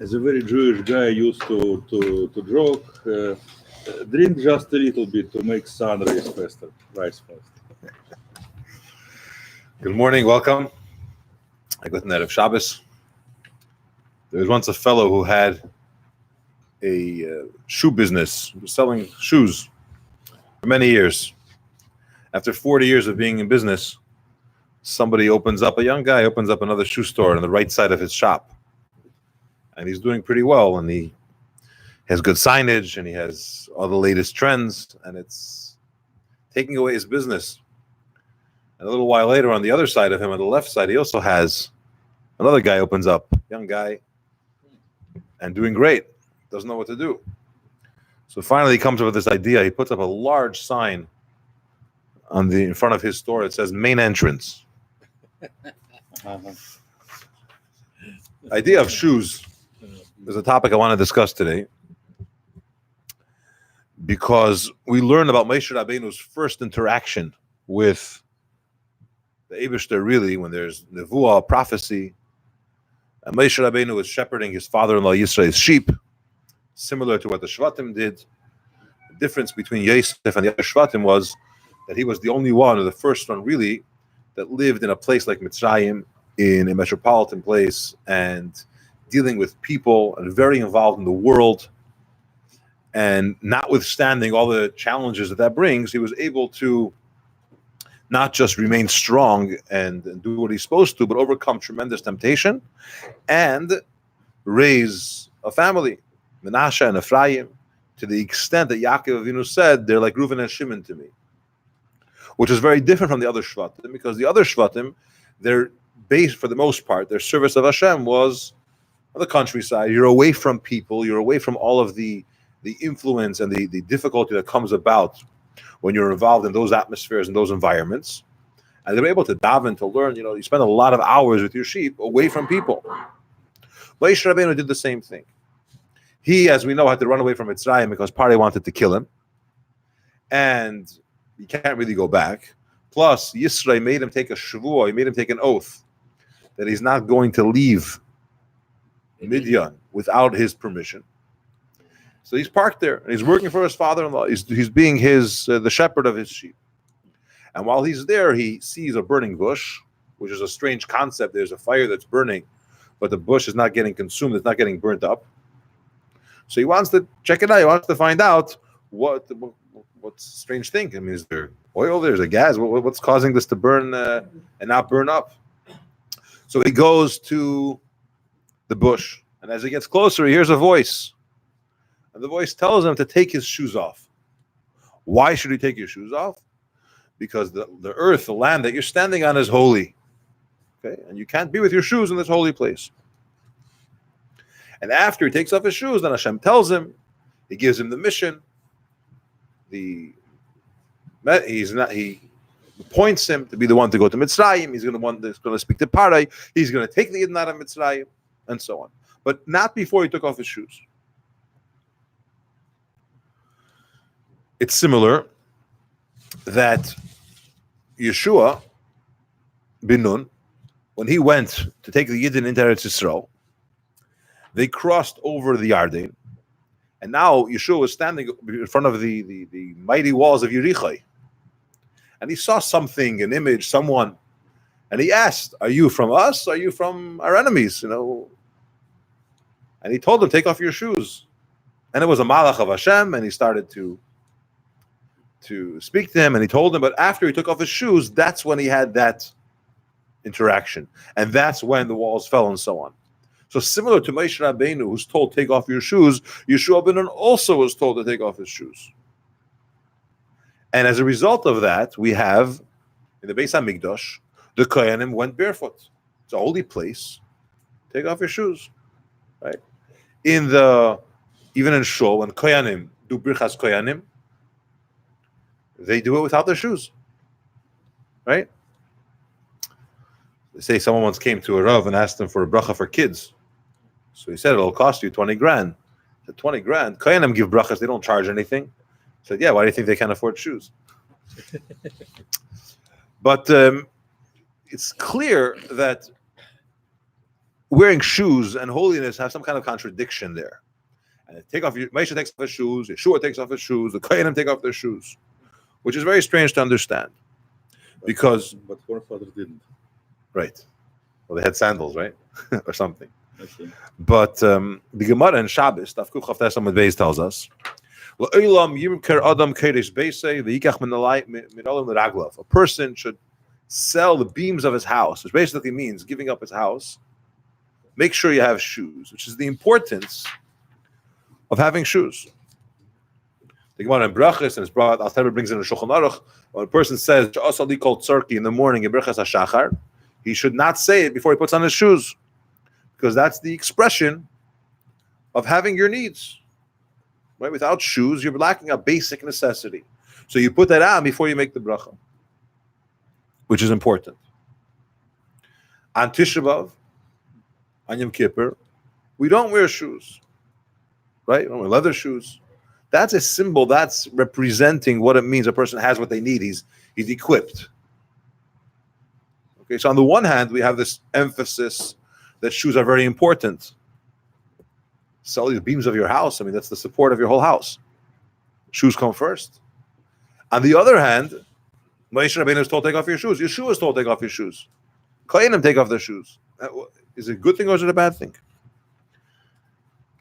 as a very Jewish guy, used to joke, drink just a little bit to make sun rise faster. Good morning, welcome. I got net of Shabbos. There was once a fellow who had a shoe business. He was selling shoes for many years. After 40 years of being in business, a young guy opens up another shoe store on the right side of his shop. And he's doing pretty well, and he has good signage, and he has all the latest trends, and it's taking away his business. And a little while later, on the other side of him, on the left side, he also has another guy opens up, young guy, and doing great, doesn't know what to do. So finally, he comes up with this idea. He puts up a large sign in front of his store. It says "Main Entrance." Idea of shoes is a topic I want to discuss today, because we learn about Moshe Rabbeinu's first interaction with the Eibishter, really, when there's nevuah, prophecy. And Moshe Rabbeinu was shepherding his father-in-law Yisrael's sheep, similar to what the Shvatim did. The difference between Yosef and the other Shvatim was that he was the only one, or the first one really, that lived in a place like Mitzrayim, in a metropolitan place, and dealing with people, and very involved in the world. And notwithstanding all the challenges that brings, he was able to not just remain strong and do what he's supposed to, but overcome tremendous temptation and raise a family, Menashe and Ephraim, to the extent that Yaakov Avinu said, they're like Reuven and Shimon to me, which is very different from the other Shvatim, because the other Shvatim, their base, for the most part, their service of Hashem was on the countryside. You're away from people, you're away from all of the influence and the difficulty that comes about when you're involved in those atmospheres and those environments. And they're able to daven, to learn. You spend a lot of hours with your sheep away from people. Moshe Rabbeinu did the same thing. He, as we know, had to run away from Mitzrayim because Paroi wanted to kill him. And he can't really go back. Plus, Yisrael made him take a shavua, he made him take an oath that he's not going to leave Midian without his permission. So he's parked there, and he's working for his father-in-law. He's being the shepherd of his sheep. And while he's there, he sees a burning bush, which is a strange concept. There's a fire that's burning, but the bush is not getting consumed. It's not getting burnt up. So he wants to check it out. He wants to find out what's the strange thing. I mean, is there oil? There's a gas. What's causing this to burn and not burn up? So he goes to the bush, and as he gets closer, he hears a voice. And the voice tells him to take his shoes off. Why should he take his shoes off? Because the earth, the land that you're standing on is holy. Okay? And you can't be with your shoes in this holy place. And after he takes off his shoes, then Hashem tells him, he gives him the mission. He appoints him to be the one to go to Mitzrayim. He's going to one that's going to speak to Paroi. He's going to take the Yidden out of Mitzrayim, and so on. But not before he took off his shoes. It's similar that Yeshua bin Nun, when he went to take the Yidden into Eretz Yisrael, they crossed over the Yarden, and now Yeshua was standing in front of the mighty walls of Yericho, and he saw something, an image, someone, and he asked, "Are you from us? Are you from our enemies?" And he told them, "Take off your shoes." And it was a malach of Hashem, and he started to speak to him, and he told him, but after he took off his shoes, that's when he had that interaction, and that's when the walls fell, and so on. So similar to Moshe Rabbeinu, who's told, take off your shoes, Yeshua ben Nun also was told to take off his shoes. And as a result of that, we have, in the Beis HaMikdash, the Kohanim went barefoot. It's a holy place. Take off your shoes. Right? Even in Shul, when Kohanim do Birchas Kohanim, they do it without their shoes. Right? They say someone once came to a Rav and asked him for a bracha for kids. So he said, it'll cost you 20 grand. He said, 20 grand? Kohanim give brachas, they don't charge anything. He said, yeah, why do you think they can't afford shoes? But it's clear that wearing shoes and holiness have some kind of contradiction there. And Moshe takes off his shoes, Yeshua takes off his shoes, the Kohanim take off their shoes, which is very strange to understand. Because but forefathers didn't. Right. Well, they had sandals, right? Or something. Okay. But the Gemara in Shabbos, Taf Kuf Chaf Tes Amud Beis, tells us, a person should sell the beams of his house, which basically means giving up his house. Make sure you have shoes, which is the importance of having shoes. The Gemara in Brachos, and it's brought, Al-Taber brings in a Shulchan Aruch, when a person says, "Asali kol tzarki" in the morning in Brachos HaShachar, he should not say it before he puts on his shoes, because that's the expression of having your needs. Right? Without shoes, you're lacking a basic necessity. So you put that on before you make the bracha, which is important. On Tisha B'Av, on Yom Kippur, we don't wear shoes. Right? We don't wear leather shoes. That's a symbol. That's representing what it means. A person has what they need. He's equipped. Okay, so on the one hand, we have this emphasis that shoes are very important. Sell the beams of your house. I mean, that's the support of your whole house. Shoes come first. On the other hand, Moshe Rabbeinu is told, take off your shoes. Yeshua is told, take off your shoes. Kohanim take off their shoes. Is it a good thing or is it a bad thing?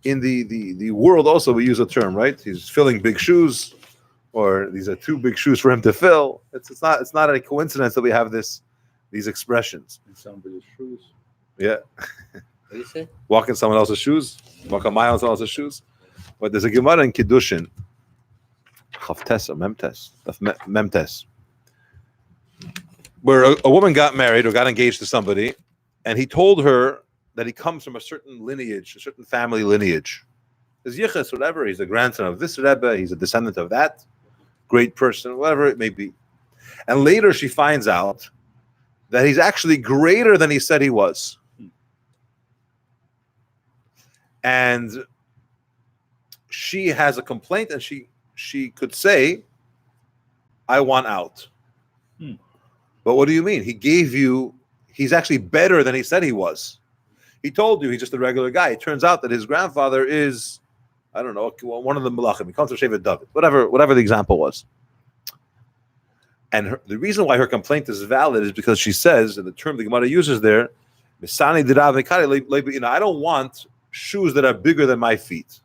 In the world also, we use a term, right? He's filling big shoes, or these are too big shoes for him to fill. It's not a coincidence that we have these expressions. In somebody's shoes. Yeah. What do you say? Walk in someone else's shoes, walk a mile in someone else's shoes. But there's a Gemara in Kiddushin, Chavtes or Memtes, where a woman got married or got engaged to somebody, and he told her that he comes from a certain lineage, a certain family lineage. His yichus, whatever, he's a grandson of this Rebbe, he's a descendant of that great person, whatever it may be. And later she finds out that he's actually greater than he said he was. And she has a complaint, and she could say, I want out. But what do you mean? He gave you, he's actually better than he said he was. He told you he's just a regular guy. It turns out that his grandfather is, I don't know, one of the Malachim. He comes from Shevet David, whatever the example was. And the reason why her complaint is valid is because she says, and the term the Gemara uses there, I don't want shoes that are bigger than my feet.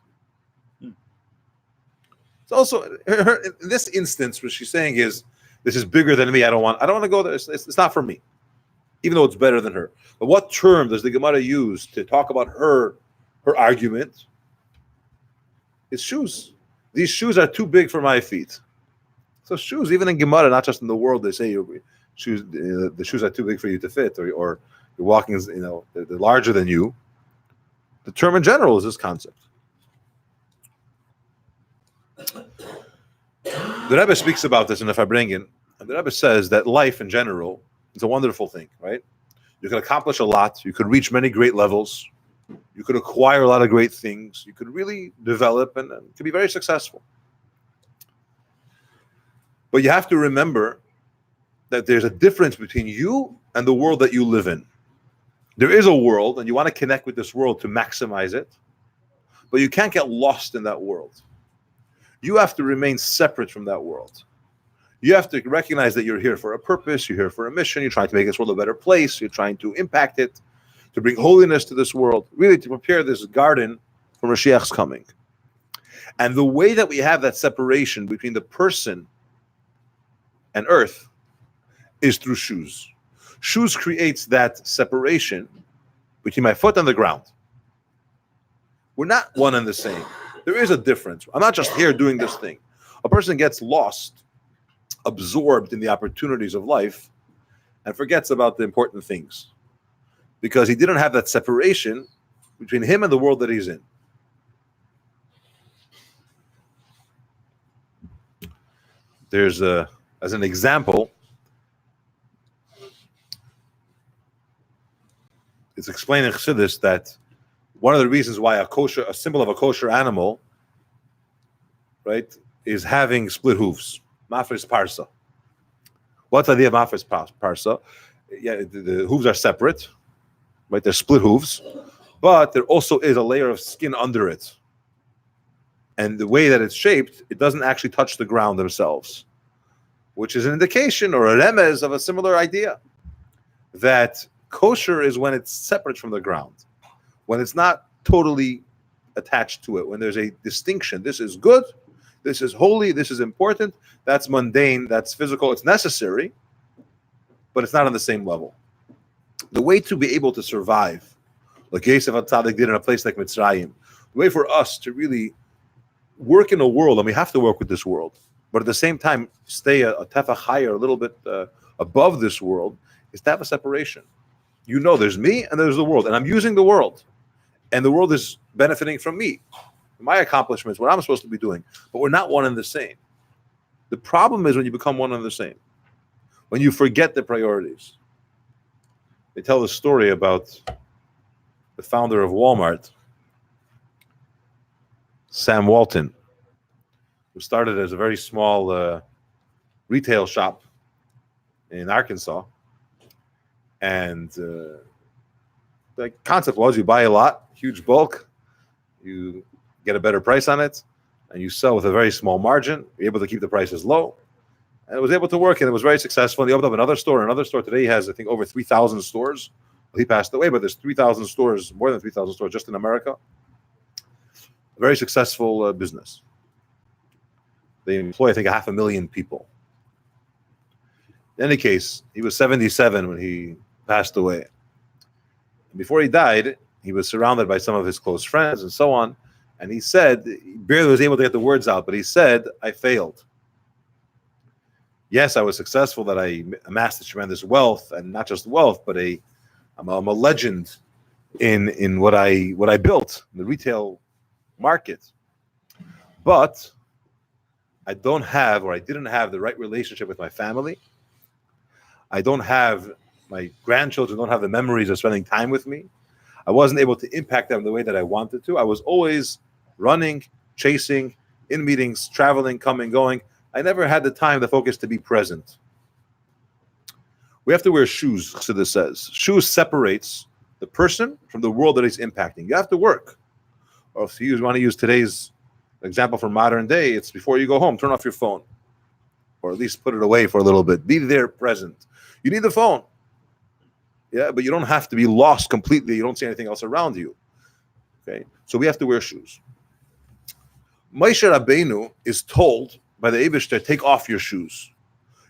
It's also, in this instance, what she's saying is, this is bigger than me. I don't want to go there. It's not for me, even though it's better than her. But what term does the Gemara use to talk about her argument? It's shoes. These shoes are too big for my feet. So shoes, even in Gemara, not just in the world, they say shoes. The shoes are too big for you to fit, or you're walking. They're larger than you. The term in general is this concept. The Rebbe speaks about this in the Farbrengen, and the Rebbe says that life in general is a wonderful thing, right? You can accomplish a lot. You could reach many great levels. You could acquire a lot of great things. You could really develop and could be very successful. But you have to remember that there's a difference between you and the world that you live in. There is a world, and you want to connect with this world to maximize it, but you can't get lost in that world. You have to remain separate from that world. You have to recognize that you're here for a purpose, you're here for a mission, you're trying to make this world a better place, you're trying to impact it, to bring holiness to this world, really to prepare this garden for Mashiach's coming. And the way that we have that separation between the person and earth is through shoes. Shoes creates that separation between my foot and the ground. We're not one and the same. There is a difference. I'm not just here doing this thing. A person gets lost, absorbed in the opportunities of life, and forgets about the important things because he didn't have that separation between him and the world that he's in. There's as an example, it's explained in Chassidus that one of the reasons why a symbol of a kosher animal, right, is having split hooves. Mafres parsa. What's the idea of mafres parsa? Yeah, the hooves are separate, right? They're split hooves, but there also is a layer of skin under it. And the way that it's shaped, it doesn't actually touch the ground themselves, which is an indication or a remez of a similar idea, that kosher is when it's separate from the ground, when it's not totally attached to it, when there's a distinction. This is good, this is holy, this is important, that's mundane, that's physical, it's necessary, but it's not on the same level. The way to be able to survive, like Yosef HaTzadik did in a place like Mitzrayim, the way for us to really work in a world, and we have to work with this world, but at the same time stay a tefach higher, a little bit above this world, is to have a separation. You know, there's me and there's the world, and I'm using the world, and the world is benefiting from me, my accomplishments, what I'm supposed to be doing, but we're not one and the same. The problem is when you become one and the same, when you forget the priorities. They tell the story about the founder of Walmart, Sam Walton, who started as a very small retail shop in Arkansas. And the concept was you buy a lot, huge bulk, you get a better price on it, and you sell with a very small margin. You're able to keep the prices low. And it was able to work, and it was very successful. And he opened up another store. Today he has, I think, over 3,000 stores. Well, he passed away, but there's 3,000 stores, more than 3,000 stores just in America. A very successful business. They employ, I think, 500,000 people. In any case, he was 77 when he passed away. And before he died, he was surrounded by some of his close friends and so on. And he said, he barely was able to get the words out, but he said, I failed. Yes, I was successful, that I amassed a tremendous wealth, and not just wealth, but I'm a legend in what I built, in the retail market. But I didn't have the right relationship with my family. I don't have, my grandchildren don't have the memories of spending time with me. I wasn't able to impact them the way that I wanted to. I was always running, chasing, in meetings, traveling, coming, going. I never had the time, the focus to be present. We have to wear shoes, Chassidus says. Shoes separates the person from the world that he's impacting. You have to work. Or if you want to use today's example from modern day, it's before you go home, turn off your phone. Or at least put it away for a little bit. Be there present. You need the phone. Yeah, but you don't have to be lost completely. You don't see anything else around you. Okay, so we have to wear shoes. Moshe Rabbeinu is told by the Eibishter, take off your shoes.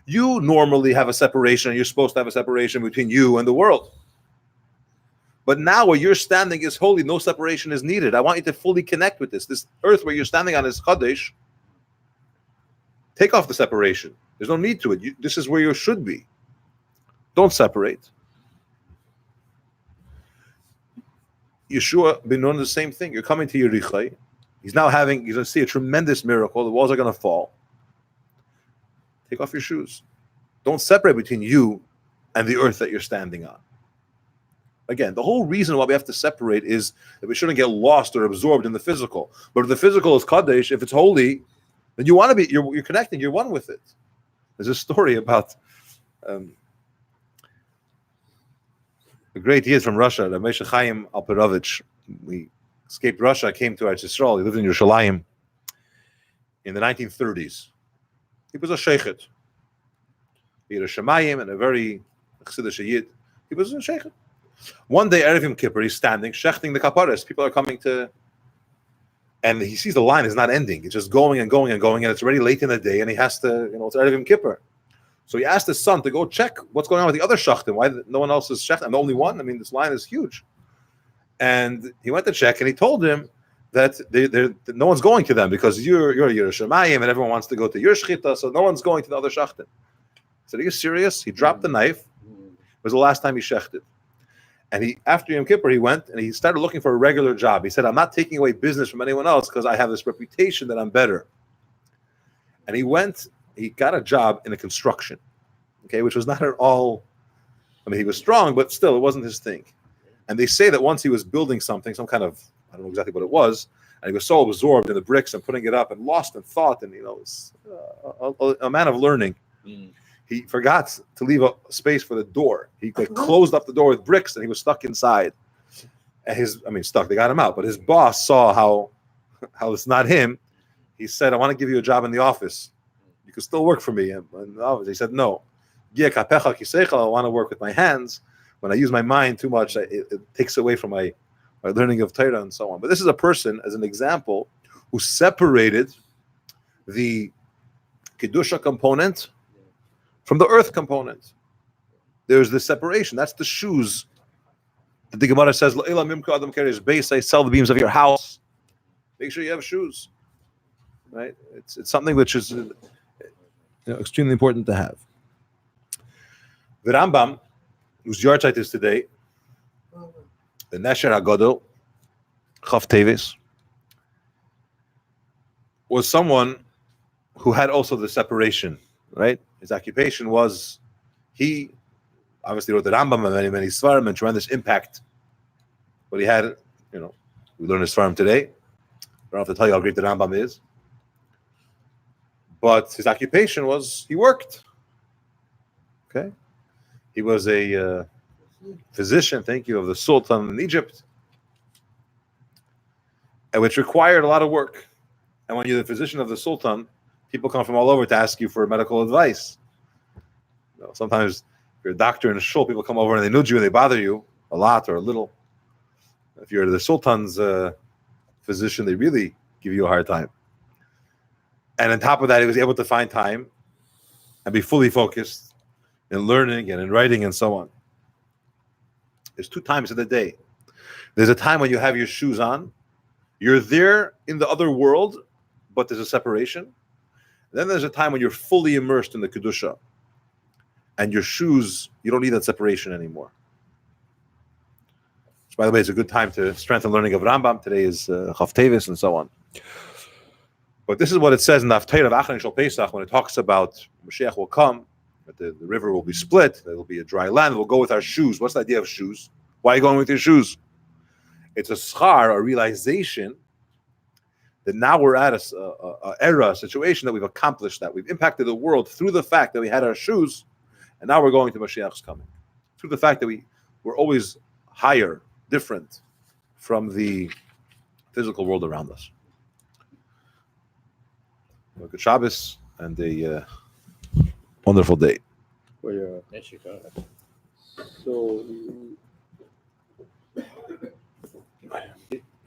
You normally have a separation, and you're supposed to have a separation between you and the world. But now where you're standing is holy, no separation is needed. I want you to fully connect with this. This earth where you're standing on is Chodesh. Take off the separation. There's no need to it. This is where you should be. Don't separate. Yeshua ben Nun, the same thing. You're coming to Yerichai. You're going to see a tremendous miracle. The walls are going to fall. Take off your shoes. Don't separate between you and the earth that you're standing on. Again, the whole reason why we have to separate is that we shouldn't get lost or absorbed in the physical. But if the physical is Kadesh, if it's holy, then you want to be, you're connecting, you're one with it. There's a story about a great Yid from Russia, the Moshe Chaim Alperovich. We escaped Russia, came to Eretz Yisrael. He lived in Yerushalayim in the 1930s. He was a sheikhet. He had a shemayim and a very chassidish Yid. He was a sheikhet. One day, Erev Yom Kippur, he's standing, shechting the kaparas. People are coming to, and he sees the line is not ending. It's just going and going and going, and it's already late in the day, and he has to, it's Erev Yom Kippur. So he asked his son to go check what's going on with the other shechtim. Why no one else is shechting? I'm the only one. I mean, this line is huge. And he went to check, and he told him that no one's going to them because you're Yerushalayim, and everyone wants to go to your shechita, so no one's going to the other shechtim. I said, are you serious? He dropped the knife. It was the last time he shechted. And after Yom Kippur, he went and he started looking for a regular job. He said, I'm not taking away business from anyone else because I have this reputation that I'm better. And he got a job in a construction, okay, which was not at all, he was strong, but still, it wasn't his thing. And they say that once he was building something, some kind of, I don't know exactly what it was, and he was so absorbed in the bricks and putting it up and lost in thought, and, a man of learning. he forgot to leave a space for the door. He closed up the door with bricks, and he was stuck inside. And stuck. They got him out, but his boss saw how it's not him. He said, "I want to give you a job in the office. You can still work for me." And he said, "No. I want to work with my hands. When I use my mind too much, it takes away from my learning of Torah and so on." But this is a person, as an example, who separated the Kedusha component from the earth component. There's this separation. That's the shoes that the Gemara says, "I sell the beams of your house. Make sure you have shoes." Right? It's something which is extremely important to have. The Rambam, whose yahrzeit is today, the Nesher HaGadol, Chaf Teves, was someone who had also the separation, right? His occupation was, he obviously wrote the Rambam and many Svarim and tremendous impact. But he had, we learn his Svarim today. I don't have to tell you how great the Rambam is. But his occupation was, he worked. Okay? He was a physician, of the Sultan in Egypt, and which required a lot of work. And when you're the physician of the Sultan, people come from all over to ask you for medical advice. Sometimes if you're a doctor in a shul, people come over and they nudge you and they bother you a lot or a little. If you're the Sultan's physician, they really give you a hard time. And on top of that, he was able to find time and be fully focused in learning and in writing and so on. There's 2 times of the day. There's a time when you have your shoes on. You're there in the other world, but there's a separation. Then there's a time when you're fully immersed in the Kedusha. And your shoes, you don't need that separation anymore. Which, by the way, is a good time to strengthen learning of Rambam. Today is Chaf Teves and so on. But this is what it says in the Haftarah of Acharei Shel Pesach when it talks about Mashiach will come, that the river will be split, there will be a dry land, we'll go with our shoes. What's the idea of shoes? Why are you going with your shoes? It's a schar, a realization that now we're at a situation that we've accomplished, that we've impacted the world through the fact that we had our shoes, and now we're going to Mashiach's coming. Through the fact that we're always higher, different from the physical world around us. Good Shabbos and a wonderful day. So